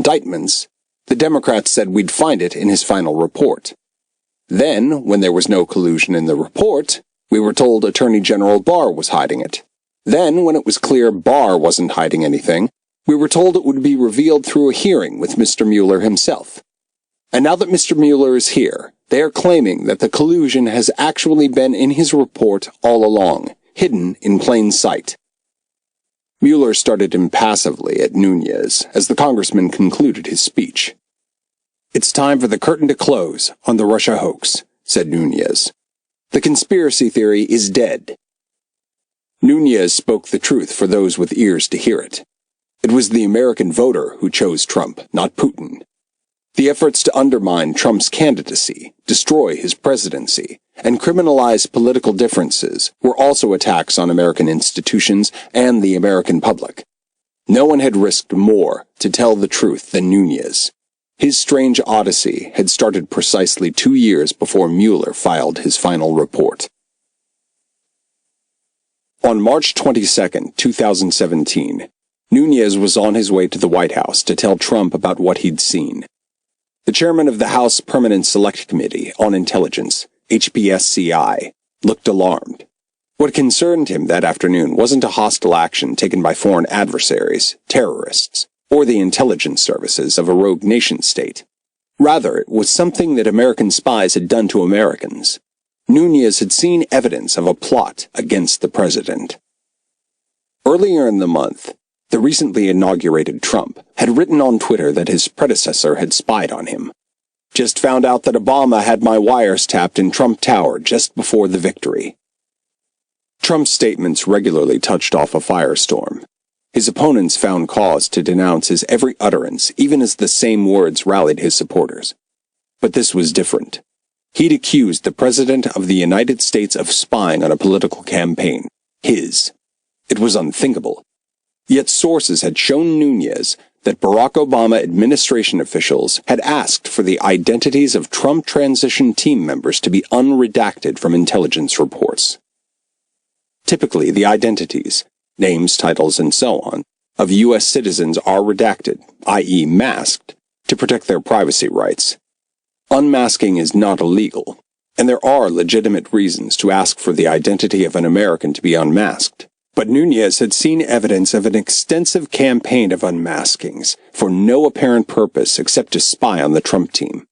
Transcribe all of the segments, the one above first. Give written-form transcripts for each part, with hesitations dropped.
indictments, the Democrats said we'd find it in his final report. Then, when there was no collusion in the report, we were told Attorney General Barr was hiding it. Then, when it was clear Barr wasn't hiding anything, we were told it would be revealed through a hearing with Mr. Mueller himself. And now that Mr. Mueller is here, they are claiming that the collusion has actually been in his report all along, hidden in plain sight. Mueller started impassively at Nunes as the congressman concluded his speech. "It's time for the curtain to close on the Russia hoax," said Nunes. "The conspiracy theory is dead." Nunes spoke the truth for those with ears to hear it. It was the American voter who chose Trump, not Putin. The efforts to undermine Trump's candidacy, destroy his presidency, and criminalize political differences were also attacks on American institutions and the American public. No one had risked more to tell the truth than Nunes. His strange odyssey had started precisely 2 years before Mueller filed his final report. On March 22, 2017, Nunes was on his way to the White House to tell Trump about what he'd seen. The chairman of the House Permanent Select Committee on Intelligence, HPSCI, looked alarmed. What concerned him that afternoon wasn't a hostile action taken by foreign adversaries, terrorists, or the intelligence services of a rogue nation-state. Rather, it was something that American spies had done to Americans. Nunes had seen evidence of a plot against the president. Earlier in the month, the recently inaugurated Trump had written on Twitter that his predecessor had spied on him. "Just found out that Obama had my wires tapped in Trump Tower just before the victory." Trump's statements regularly touched off a firestorm. His opponents found cause to denounce his every utterance, even as the same words rallied his supporters. But this was different. He'd accused the President of the United States of spying on a political campaign. His. It was unthinkable. Yet sources had shown Nunes that Barack Obama administration officials had asked for the identities of Trump transition team members to be unredacted from intelligence reports. Typically, the identities, names, titles, and so on, of U.S. citizens are redacted, i.e. masked, to protect their privacy rights. Unmasking is not illegal, and there are legitimate reasons to ask for the identity of an American to be unmasked. But Nunes had seen evidence of an extensive campaign of unmaskings for no apparent purpose except to spy on the Trump team.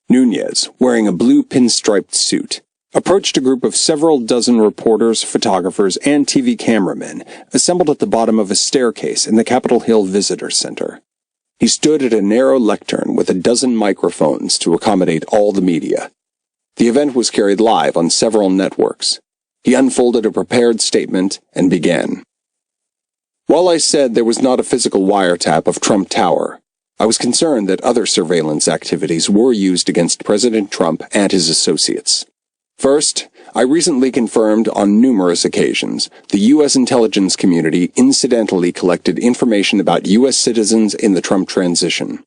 Nunes, wearing a blue pinstriped suit, approached a group of several dozen reporters, photographers, and TV cameramen assembled at the bottom of a staircase in the Capitol Hill Visitor Center. He stood at a narrow lectern with a dozen microphones to accommodate all the media. The event was carried live on several networks. He unfolded a prepared statement and began. "While I said there was not a physical wiretap of Trump Tower, I was concerned that other surveillance activities were used against President Trump and his associates. First, I recently confirmed on numerous occasions the U.S. intelligence community incidentally collected information about U.S. citizens in the Trump transition.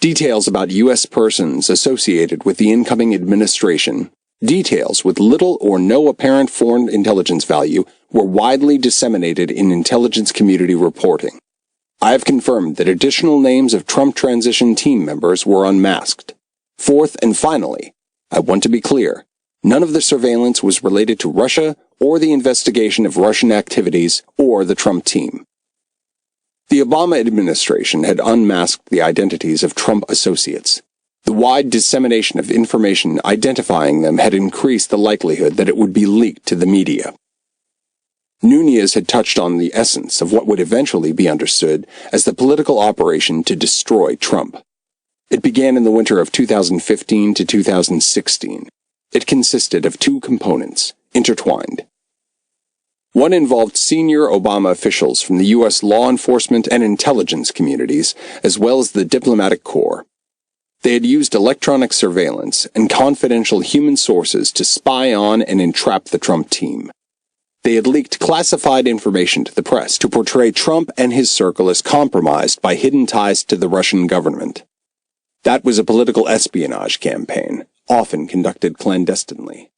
Details about U.S. persons associated with the incoming administration, details with little or no apparent foreign intelligence value, were widely disseminated in intelligence community reporting. I have confirmed that additional names of Trump transition team members were unmasked. Fourth and finally, I want to be clear, none of the surveillance was related to Russia or the investigation of Russian activities or the Trump team." The Obama administration had unmasked the identities of Trump associates. The wide dissemination of information identifying them had increased the likelihood that it would be leaked to the media. Nunes had touched on the essence of what would eventually be understood as the political operation to destroy Trump. It began in the winter of 2015 to 2016. It consisted of two components, intertwined. One involved senior Obama officials from the U.S. law enforcement and intelligence communities, as well as the diplomatic corps. They had used electronic surveillance and confidential human sources to spy on and entrap the Trump team. They had leaked classified information to the press to portray Trump and his circle as compromised by hidden ties to the Russian government. That was a political espionage campaign, often conducted clandestinely.